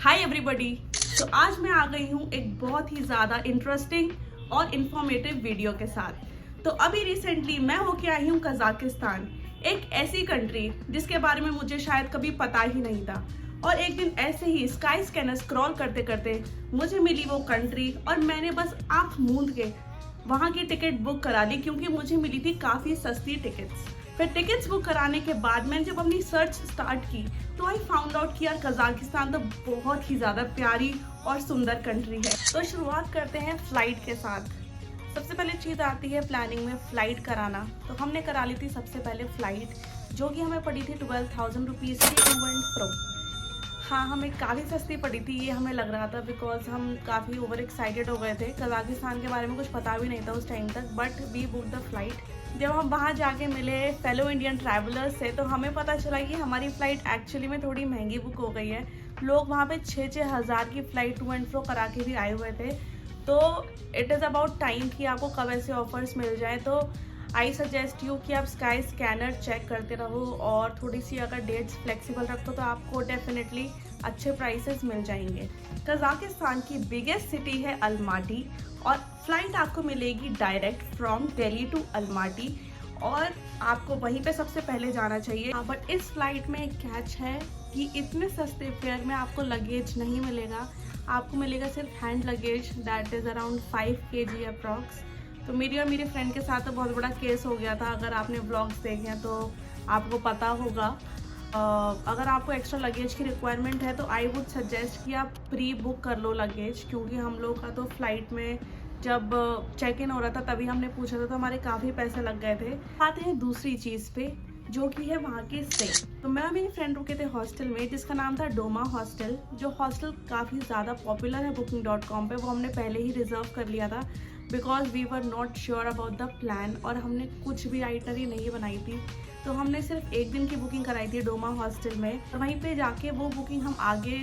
Hi everybody. तो आज मैं आ गई हूँ एक बहुत ही ज़्यादा इंटरेस्टिंग और इन्फॉर्मेटिव वीडियो के साथ। तो अभी रिसेंटली मैं होके आई हूँ कजाकिस्तान, एक ऐसी कंट्री जिसके बारे में मुझे शायद कभी पता ही नहीं था। और एक दिन ऐसे ही स्काई स्कैनर स्क्रॉल करते करते मुझे मिली वो कंट्री और मैंने बस आँख मूंद के वहाँ की टिकट बुक करा ली, क्योंकि मुझे मिली थी काफ़ी सस्ती टिकट्स। फिर टिकट्स बुक कराने के बाद मैंने जब अपनी सर्च स्टार्ट की तो आई फाउंड आउट कि यार कजाकिस्तान तो बहुत ही ज़्यादा प्यारी और सुंदर कंट्री है। तो शुरुआत करते हैं फ़्लाइट के साथ। सबसे पहले चीज़ आती है प्लानिंग में फ़्लाइट कराना। तो हमने करा ली थी सबसे पहले फ़्लाइट, जो कि हमें पड़ी थी 12,000 रुपीज़ की टू एंड फ्रो। हाँ, हमें काफ़ी सस्ती पड़ी थी, ये हमें लग रहा था, बिकॉज हम काफ़ी ओवर एक्साइटेड हो गए थे। कजाकिस्तान के बारे में कुछ पता भी नहीं था उस टाइम तक, but we book the flight. जब हम वहाँ जाके मिले फेलो इंडियन ट्रैवलर्स से तो हमें पता चला कि हमारी फ़्लाइट एक्चुअली में थोड़ी महंगी बुक हो गई है। लोग वहाँ पे 6-6 हज़ार की फ़्लाइट टू एंड फ्रो करा के भी आए हुए थे। तो इट इज़ अबाउट टाइम कि आपको कब ऐसे ऑफर्स मिल जाए। तो आई सजेस्ट यू कि आप स्काई स्कैनर चेक करते रहो और थोड़ी सी अगर डेट्स फ्लेक्सिबल रखो तो आपको डेफिनेटली अच्छे प्राइसेस मिल जाएंगे। कजाकिस्तान की बिगेस्ट सिटी है अलमाटी और फ्लाइट आपको मिलेगी direct from Delhi to Almaty और आपको वहीं पे सबसे पहले जाना चाहिए। बट इस फ्लाइट में एक कैच है कि इतने सस्ते फेयर में आपको लगेज नहीं मिलेगा। आपको मिलेगा सिर्फ hand luggage, that is around 5 kg approx. तो मेरी और मेरे फ्रेंड के साथ तो बहुत बड़ा केस हो गया था। अगर आपने ब्लॉग्स देखे हैं तो आपको पता होगा। अगर आपको एक्स्ट्रा लगेज की रिक्वायरमेंट है तो आई वुड सजेस्ट कि आप प्री बुक कर लो लगेज, क्योंकि हम लोग का तो फ्लाइट में जब चेक इन हो रहा था तभी हमने पूछा था तो हमारे काफ़ी पैसे लग गए थे। आते हैं दूसरी चीज़ पे, जो कि है वहाँ की स्टे। तो मैं और मेरी फ्रेंड रुके थे हॉस्टल में जिसका नाम था डोमा हॉस्टल। जो हॉस्टल काफ़ी ज़्यादा पॉपुलर है booking.com पे, वो हमने पहले ही रिजर्व कर लिया था because we were not sure about the plan और हमने कुछ भी आइटनरी नहीं बनाई थी। तो हमने सिर्फ एक दिन की बुकिंग कराई थी डोमा हॉस्टल में और वहीं पे जाके वो बुकिंग हम आगे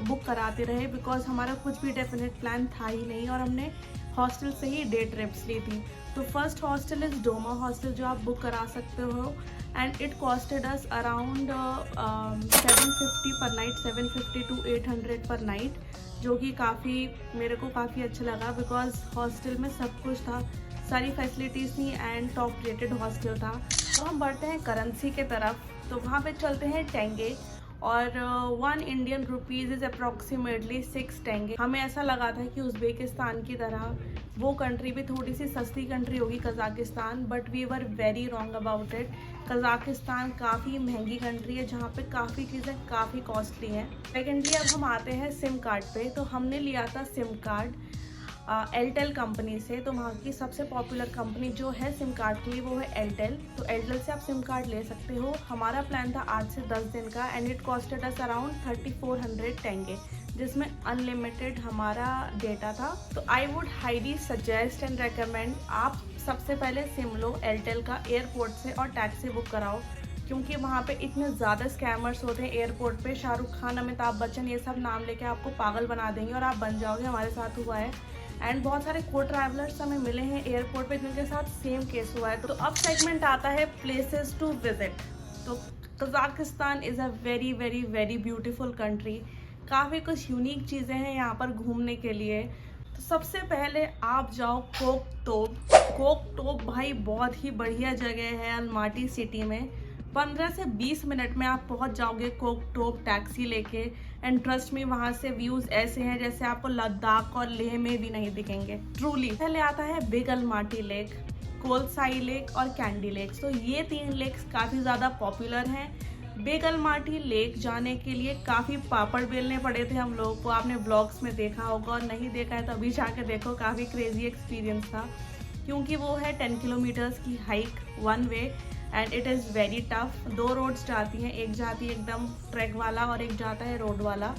बुक कराते रहे बिकॉज हमारा कुछ भी डेफिनेट प्लान था ही नहीं और हमने हॉस्टल से ही डे ट्रिप्स ली थी। तो first hostel is Doma hostel, जो आप बुक करा सकते हो and it costed us around 750 पर नाइट, 750 to 800 पर नाइट, जो कि मेरे को काफ़ी अच्छा लगा बिकॉज हॉस्टल में सब कुछ था, सारी फैसिलिटीज़ थी एंड टॉप रेटेड हॉस्टल था। तो हम बढ़ते हैं करेंसी के तरफ। तो वहाँ पे चलते हैं टेंगे और 1 इंडियन रुपीज़ इज़ अप्रॉक्सीमेटली 6 टेंगे। हमें ऐसा लगा था कि उज़्बेकिस्तान की तरह वो कंट्री भी थोड़ी सी सस्ती कंट्री होगी Kazakhstan, but we were very wrong about it. Kazakhstan काफ़ी महंगी कंट्री है जहाँ पे काफ़ी चीज़ें काफ़ी कॉस्टली हैं। सेकेंडली अब हम आते हैं सिम कार्ड पे। तो हमने लिया था सिम कार्ड एयरटेल कंपनी से। तो वहाँ की सबसे पॉपुलर कंपनी जो है सिम कार्ड के लिए वो है एयरटेल। तो एयरटेल से आप सिम कार्ड ले सकते हो। हमारा प्लान था 8 से 10 दिन का and it costed us around 3400 टेंगे, जिसमें अनलिमिटेड हमारा डेटा था। तो I would highly suggest and recommend आप सबसे पहले सिम लो एयरटेल का एयरपोर्ट से और टैक्सी बुक कराओ, क्योंकि वहाँ पे इतने ज़्यादा स्कैमर्स होते हैं एयरपोर्ट पे। शाहरुख खान, अमिताभ बच्चन, ये सब नाम लेके आपको पागल बना देंगे और आप बन जाओगे। हमारे साथ हुआ है एंड बहुत सारे को ट्रैवलर्स हमें मिले हैं एयरपोर्ट पे जिनके साथ सेम केस हुआ है। तो अब सेगमेंट आता है प्लेसेस टू विजिट। तो Kazakhstan is a very very very beautiful country. काफ़ी कुछ यूनिक चीज़ें हैं यहाँ पर घूमने के लिए। तो सबसे पहले आप जाओ कोकटोब। कोकटोब भाई बहुत ही बढ़िया जगह है अलमाटी सिटी में। 15 से 20 मिनट में आप पहुंच जाओगे कोकटोब टैक्सी लेके एंड ट्रस्ट में वहाँ से व्यूज़ ऐसे हैं जैसे आपको लद्दाख और लेह में भी नहीं दिखेंगे, ट्रूली। पहले आता है बिग अलमाटी लेक, कोलसाई लेक और कैंडी लेक। तो ये 3 लेक्स काफ़ी ज़्यादा पॉपुलर हैं। बिग अलमाटी लेक जाने के लिए काफ़ी पापड़ बेलने पड़े थे हम लोगों को, आपने ब्लॉग्स में देखा होगा, और नहीं देखा है तो अभी जाके देखो, काफ़ी क्रेजी एक्सपीरियंस था, क्योंकि वो है 10 किलोमीटर्स की hike one way and it is very tough. 2 roads जाती हैं, एक जाती है एकदम ट्रैक वाला और एक जाता है रोड वाला।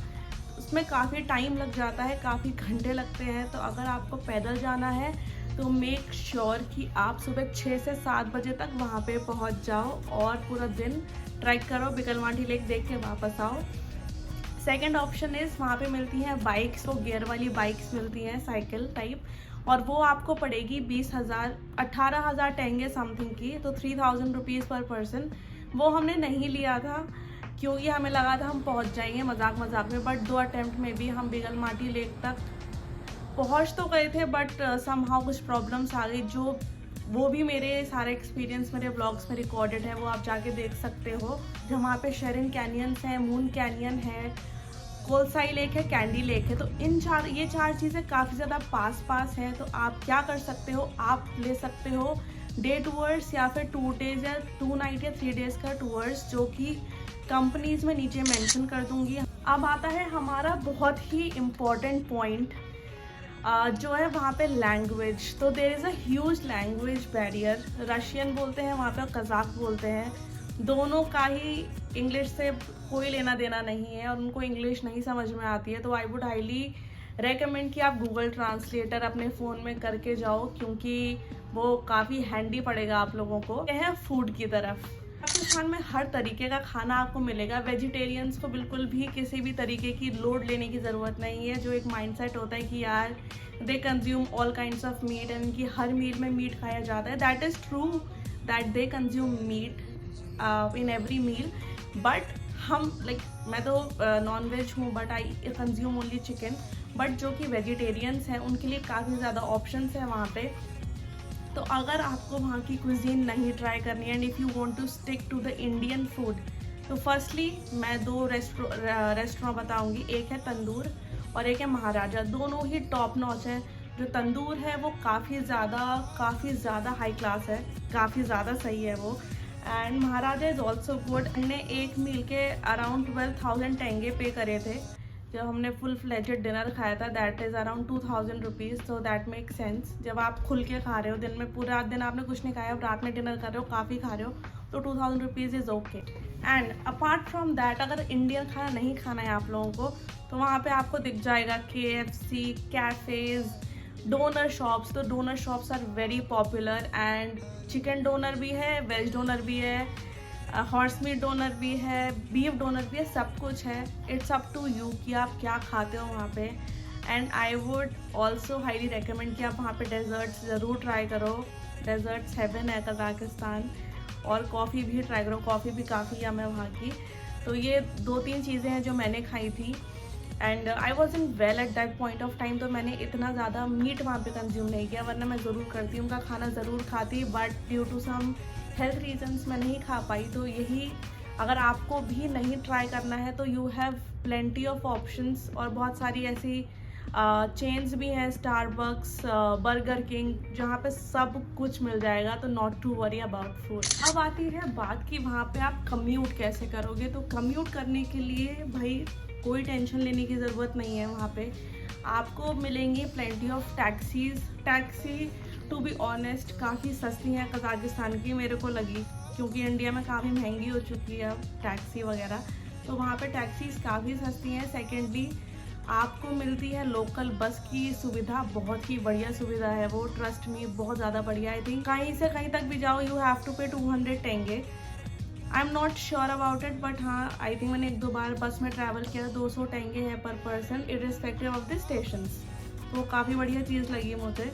उसमें काफ़ी टाइम लग जाता है, काफ़ी घंटे लगते हैं। तो अगर आपको पैदल जाना है तो मेक श्योर कि आप सुबह 6 से 7 बजे तक वहाँ पे पहुँच जाओ और पूरा दिन ट्रैक करो, बिग अलमाटी लेक देख के वापस आओ। सेकेंड ऑप्शन इज़ वहाँ पे मिलती हैं बाइक्स, वो गियर वाली बाइक्स मिलती हैं साइकिल टाइप, और वो आपको पड़ेगी 18,000 टेंगे समथिंग की, तो 3,000 रुपीज़ पर पर्सन। वो हमने नहीं लिया था क्योंकि हमें लगा था हम पहुंच जाएंगे मजाक मजाक में, बट 2 अटेम्प्ट में भी हम बिगलमाटी लेक तक पहुंच तो गए थे, बट समहाउ कुछ प्रॉब्लम्स आ गई। जो वो भी मेरे सारे एक्सपीरियंस मेरे ब्लॉग्स में रिकॉर्डेड है, वो आप जाके देख सकते हो। जहाँ वहाँ पे शेरिन कैनियंस हैं, मून कैनियन है, कोलसाई लेक है, कैंडी लेक है। तो ये चार चीज़ें काफ़ी ज़्यादा पास हैं। तो आप क्या कर सकते हो, आप ले सकते हो डे टूर्स या फिर 2 डेज़ या 2 नाइट या 3 डेज़ का टूर्स, जो कि कंपनीज में नीचे मेंशन कर दूंगी। अब आता है हमारा बहुत ही इम्पोर्टेंट पॉइंट, जो है वहाँ पे लैंग्वेज। तो there is a huge language barrier. Russian बोलते हैं वहाँ पे, कज़ाक बोलते हैं। दोनों का ही इंग्लिश से कोई लेना देना नहीं है और उनको इंग्लिश नहीं समझ में आती है। तो आई वुड हाईली रेकमेंड कि आप गूगल ट्रांसलेटर अपने फ़ोन में करके जाओ, क्योंकि वो काफ़ी हैंडी पड़ेगा आप लोगों को। यह है फूड की तरफ। पाकिस्तान में हर तरीके का खाना आपको मिलेगा। वेजिटेरियंस को बिल्कुल भी किसी भी तरीके की लोड लेने की ज़रूरत नहीं है। जो एक माइंडसेट होता है कि यार they consume all kinds of meat and कि हर मील में मीट खाया जाता है, that is true that they consume meat in every meal. But हम मैं तो नॉन वेज हूँ, but I consume only chicken. But जो कि वेजिटेरियंस हैं उनके लिए काफ़ी ज़्यादा ऑप्शंस हैं वहाँ पे। तो अगर आपको वहाँ की कुजीन नहीं ट्राई करनी है and if you want to stick to the Indian food, तो फर्स्टली मैं 2 रेस्टोरेंट बताऊँगी। एक है तंदूर और एक है महाराजा। दोनों ही टॉप नॉच है। जो तंदूर है वो काफ़ी ज़्यादा हाई क्लास है, काफ़ी ज़्यादा सही है वो। And Maharaja is also good. हमने एक मील के अराउंड 12,000 टेंगे पे करे थे जब हमने फुल फ्लेजेड डिनर खाया था। That is around 2,000 rupees. So that make sense. जब आप खुल के खा रहे हो, दिन में पूरा दिन आपने कुछ नहीं खाया, अब रात में डिनर कर रहे हो, काफ़ी खा रहे हो, तो 2,000 rupees is okay. And apart from that, अगर इंडियन खाना नहीं खाना है आप लोगों को, तो वहाँ पे आपको दिख जाएगा KFC, कैफ़ेज़, डोनर शॉप्स। तो doner shops are very popular and chicken doner भी है, वेज डोनर भी है, हॉर्स मीट डोनर भी है, बीफ डोनर भी है, सब कुछ है। इट्स अप टू यू कि आप क्या खाते हो वहाँ पे। And I would also highly recommend कि आप वहाँ पे डेजर्ट्स ज़रूर ट्राई करो। डेजर्ट्स हेवन है कज़ाकिस्तान। और कॉफ़ी भी ट्राई करो, कॉफ़ी भी काफ़ी यम है वहाँ की। तो ये 2-3 चीज़ें हैं जो मैंने खाई थी। And I was in well at that point of time. तो मैंने इतना ज़्यादा मीट वहाँ पे कंज्यूम नहीं किया, वरना मैं ज़रूर करती, उनका खाना ज़रूर खाती, but due to some health reasons मैं नहीं खा पाई। तो यही, अगर आपको भी नहीं ट्राई करना है तो you have plenty of options. और बहुत सारी ऐसी चेन्स भी हैं, स्टारबक्स, बर्गर किंग, जहाँ पे सब कुछ मिल जाएगा। तो not to worry about food. अब आती है बात कि वहाँ पे आप कम्यूट कैसे करोगे। तो कम्यूट करने के लिए भाई कोई टेंशन लेने की ज़रूरत नहीं है। वहाँ पे आपको मिलेंगी plenty of taxis. Taxi to be honest काफ़ी सस्ती हैं कज़ाकिस्तान की, मेरे को लगी, क्योंकि इंडिया में काफ़ी महंगी हो चुकी है अब टैक्सी वगैरह। तो वहाँ पे टैक्सीज़ काफ़ी सस्ती हैं। सेकेंडली आपको मिलती है लोकल बस की सुविधा, बहुत ही बढ़िया सुविधा है वो, ट्रस्ट मी, बहुत ज़्यादा बढ़िया। आई थिंक कहीं से कहीं तक भी जाओ you have to pay 200 tenge. I am not sure about it, but हाँ आई थिंक मैंने 1-2 बार बस में ट्रैवल किया, 200 टेंगे है पर person irrespective of the stations. तो काफ़ी बढ़िया चीज़ लगी मुझे।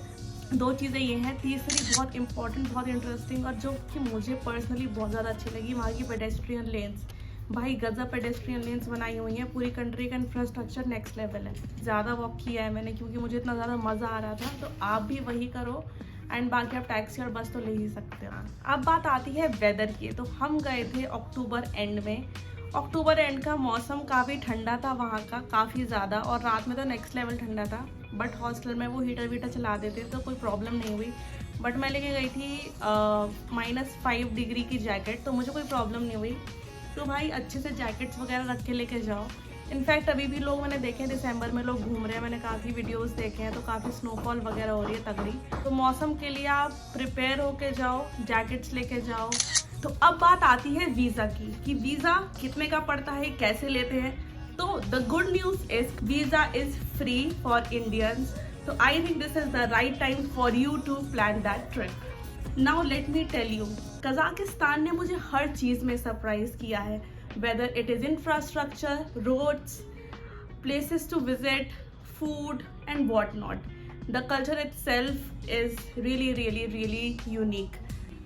2 चीज़ें ये हैं। तीसरी बहुत इंपॉर्टेंट, बहुत इंटरेस्टिंग और जो कि मुझे पर्सनली बहुत ज़्यादा अच्छी लगी, वहाँ की पेडेस्ट्रियन लेन्स। भाई गजब पेडेस्ट्रियन लेन्स बनाई हुई हैं। पूरी कंट्री का इंफ्रास्ट्रक्चर नेक्स्ट लेवल है। ज़्यादा वॉक किया है मैंने क्योंकि मुझे इतना ज़्यादा मज़ा आ रहा था। तो आप भी वही करो। एंड बाकी आप टैक्सी और बस तो ले ही सकते हो। अब बात आती है वेदर की। तो हम गए थे अक्टूबर एंड में। अक्टूबर एंड का मौसम काफ़ी ठंडा था वहाँ का, काफ़ी ज़्यादा, और रात में तो नेक्स्ट लेवल ठंडा था। बट हॉस्टल में वो हीटर वीटर चला देते तो कोई प्रॉब्लम नहीं हुई। बट मैं लेके गई थी -5 डिग्री की जैकेट, तो मुझे कोई प्रॉब्लम नहीं हुई। तो भाई अच्छे से जैकेट्स वगैरह रख के लेके जाओ। इनफैक्ट अभी भी लोग मैंने देखे हैं, दिसंबर में लोग घूम रहे हैं, मैंने काफ़ी वीडियोस देखे हैं, तो काफ़ी स्नोफॉल वगैरह हो रही है तगड़ी। तो मौसम के लिए आप प्रिपेयर होके जाओ, जैकेट्स लेके जाओ। तो अब बात आती है वीज़ा की, कि वीज़ा कितने का पड़ता है, कैसे लेते हैं। तो the good news is visa is free for Indians. तो I think this is the right time for you to plan that trip. Now let me tell you, Kazakhstan ने मुझे हर चीज़ में सरप्राइज किया है। whether it is infrastructure, roads, places to visit, food and whatnot. The culture itself is really unique.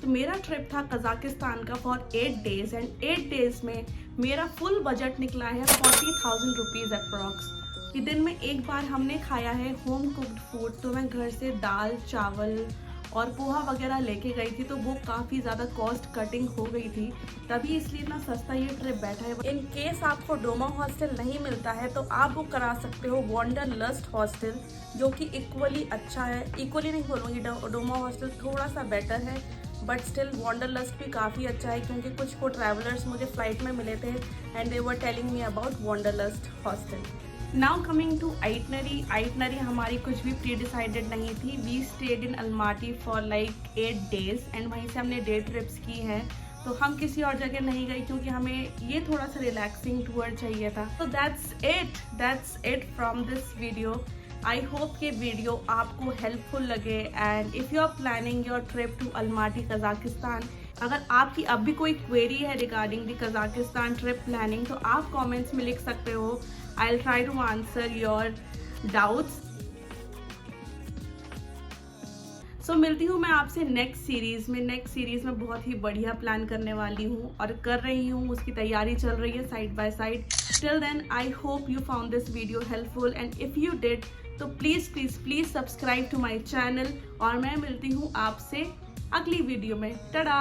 तो मेरा trip था Kazakhstan का for 8 days and 8 days में मेरा फुल बजट निकला है 40,000 रुपीज़ अप्रॉक्स। कि दिन में एक बार हमने खाया है होम कुक्ड फूड। तो मैं घर से दाल चावल और पोहा वगैरह लेके गई थी, तो वो काफ़ी ज़्यादा कॉस्ट कटिंग हो गई थी, तभी इसलिए इतना सस्ता ये ट्रिप बैठा है। इन केस आपको डोमा हॉस्टल नहीं मिलता है तो आप बुक करा सकते हो वंडरलस्ट हॉस्टल, जो कि इक्वली अच्छा है। इक्वली नहीं बोलूँगी, डोमा हॉस्टल थोड़ा सा बेटर है, बट स्टिल वंडरलस्ट भी काफ़ी अच्छा है, क्योंकि कुछ को ट्रैवलर्स मुझे फ्लाइट में मिले थे and they were telling me about Wanderlust hostel. Now coming to itinerary. Itinerary हमारी कुछ भी प्री डिसाइडेड नहीं थी। We stayed in Almaty for like 8 days and वहीं से हमने डे ट्रिप्स की हैं। तो हम किसी और जगह नहीं गए, क्योंकि हमें ये थोड़ा सा रिलैक्सिंग टूर चाहिए था। तो that's it from this video. I hope ये वीडियो आपको हेल्पफुल लगे and if you are planning your trip to Almaty Kazakhstan, अगर आपकी अब भी कोई क्वेरी है regarding the Kazakhstan trip planning, तो आप कमेंट्स में लिख सकते हो। I will try to answer your doubts. So मिलती हूँ मैं आपसे नेक्स्ट सीरीज़ में बहुत ही बढ़िया प्लान करने वाली हूँ और कर रही हूँ, उसकी तैयारी चल रही है side by side. Till then I hope you found this video helpful and if you did तो please subscribe to my channel. और मैं मिलती हूँ आपसे अगली वीडियो में। टाटा।